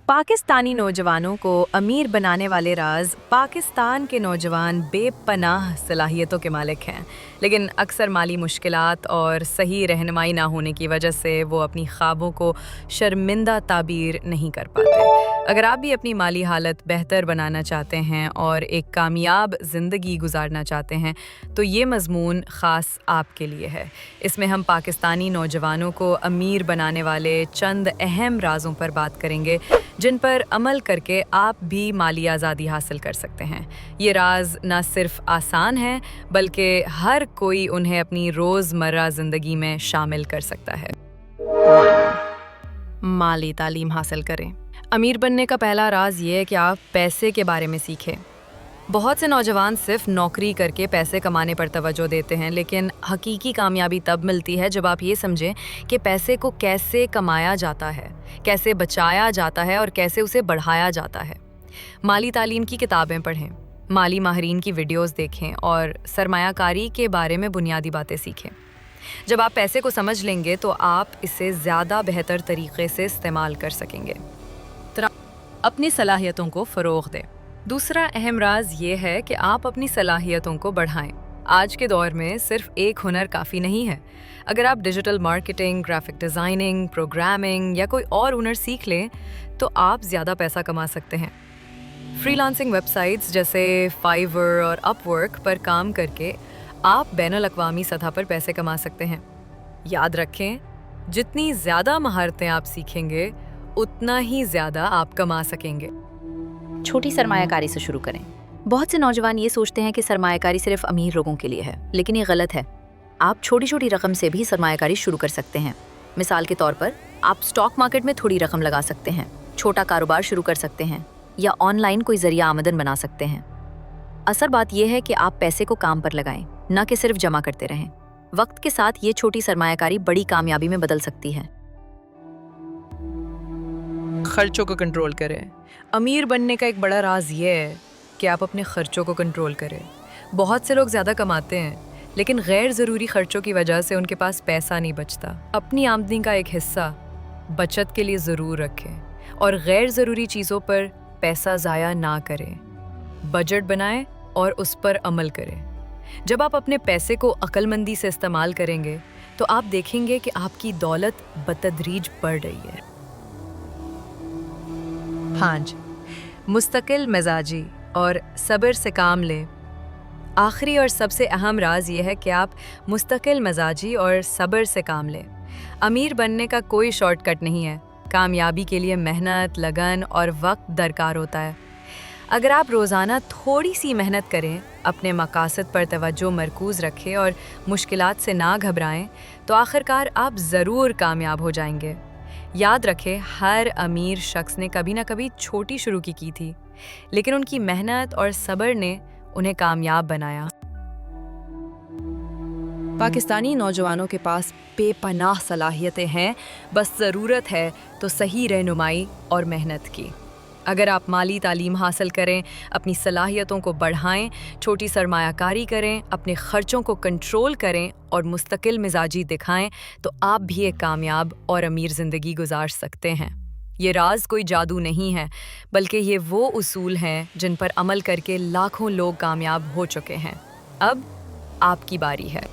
पाकिस्तानी नौजवानों को अमीर बनाने वाले राज पाकिस्तान के नौजवान बेपनाह सलाहियतों के मालिक हैं, लेकिन अक्सर माली मुश्किलात और सही रहनुमाई ना होने की वजह से वो अपनी ख्वाबों को शर्मिंदा ताबीर नहीं कर पाते। अगर आप भी अपनी माली हालत बेहतर बनाना चाहते हैं और एक कामयाब ज़िंदगी गुजारना चाहते हैं तो ये मज़मून ख़ास आपके लिए है। इसमें हम पाकिस्तानी नौजवानों को अमीर बनाने वाले चंद अहम राज़ों पर बात करेंगे जिन पर अमल करके आप भी माली आज़ादी हासिल कर सकते हैं। ये राज ना सिर्फ आसान हैं बल्कि हर कोई उन्हें अपनी रोज़मर्रा ज़िंदगी में शामिल कर सकता है। माली तालीम हासिल करें। अमीर बनने का पहला राज ये है कि आप पैसे के बारे में सीखें। बहुत से नौजवान सिर्फ नौकरी करके पैसे कमाने पर तवज्जो देते हैं, लेकिन हकीकी कामयाबी तब मिलती है जब आप ये समझें कि पैसे को कैसे कमाया जाता है, कैसे बचाया जाता है और कैसे उसे बढ़ाया जाता है। माली तालीम की किताबें पढ़ें, माली माहिरीन की वीडियोस देखें और सरमायाकारी के बारे में बुनियादी बातें सीखें। जब आप पैसे को समझ लेंगे तो आप इसे ज़्यादा बेहतर तरीके से इस्तेमाल कर सकेंगे। अपनी सलाहियतों को फ़रोग़ दें। दूसरा अहम राज ये है कि आप अपनी सलाहियतों को बढ़ाएं। आज के दौर में सिर्फ एक हुनर काफ़ी नहीं है। अगर आप digital marketing, graphic designing, programming या कोई और हुनर सीख लें तो आप ज़्यादा पैसा कमा सकते हैं। फ्रीलांसिंग वेबसाइट्स जैसे फाइवर और अपवर्क पर काम करके आप बैनुल-अक़वामी सतह पर पैसे कमा सकते हैं। याद रखें, जितनी ज़्यादा महारतें आप सीखेंगे उतना ही ज़्यादा आप कमा सकेंगे। छोटी सरमायाकारी से शुरू करें। बहुत से नौजवान ये सोचते हैं कि सरमायाकारी सिर्फ अमीर लोगों के लिए है, लेकिन ये गलत है। आप छोटी छोटी रकम से भी सरमायाकारी शुरू कर सकते हैं। मिसाल के तौर पर आप स्टॉक मार्केट में थोड़ी रकम लगा सकते हैं, छोटा कारोबार शुरू कर सकते हैं या ऑनलाइन कोई जरिया आमदन बना सकते हैं। असल बात यह है कि आप पैसे को काम पर लगाएं, न कि सिर्फ जमा करते रहें। वक्त के साथ ये छोटी सरमायाकारी बड़ी कामयाबी में बदल सकती है। खर्चों को कंट्रोल करें। अमीर बनने का एक बड़ा राज ये है कि आप अपने खर्चों को कंट्रोल करें। बहुत से लोग ज़्यादा कमाते हैं लेकिन गैर ज़रूरी खर्चों की वजह से उनके पास पैसा नहीं बचता। अपनी आमदनी का एक हिस्सा बचत के लिए ज़रूर रखें और गैर ज़रूरी चीज़ों पर पैसा ज़ाया ना करें। बजट बनाएं और उस पर अमल करें। जब आप अपने पैसे को अक्लमंदी से इस्तेमाल करेंगे तो आप देखेंगे कि आपकी दौलत बतदरीज बढ़ रही है। 5. मुस्तकिल मिजाजी और सब्र से काम लें। आखिरी और सबसे अहम राज ये है कि आप मुस्तकिल मिजाजी और सब्र से काम लें। अमीर बनने का कोई शॉर्टकट नहीं है। कामयाबी के लिए मेहनत, लगन और वक्त दरकार होता है। अगर आप रोज़ाना थोड़ी सी मेहनत करें, अपने मकासद पर तवज्जो मरकूज़ रखें और मुश्किलात से ना घबराएं तो आखिरकार आप ज़रूर कामयाब हो जाएंगे। याद रखें, हर अमीर शख्स ने कभी ना कभी छोटी शुरू की थी, लेकिन उनकी मेहनत और सब्र ने उन्हें कामयाब बनाया। पाकिस्तानी नौजवानों के पास बेपनाह सलाहियतें हैं, बस ज़रूरत है तो सही रहनुमाई और मेहनत की। अगर आप माली तालीम हासिल करें, अपनी सलाहियतों को बढ़ाएं, छोटी सरमायाकारी करें, अपने खर्चों को कंट्रोल करें और मुस्तकिल मिजाजी दिखाएं तो आप भी एक कामयाब और अमीर ज़िंदगी गुजार सकते हैं। ये राज कोई जादू नहीं है बल्कि ये वो उसूल हैं जिन पर अमल करके लाखों लोग कामयाब हो चुके हैं। अब आपकी बारी है।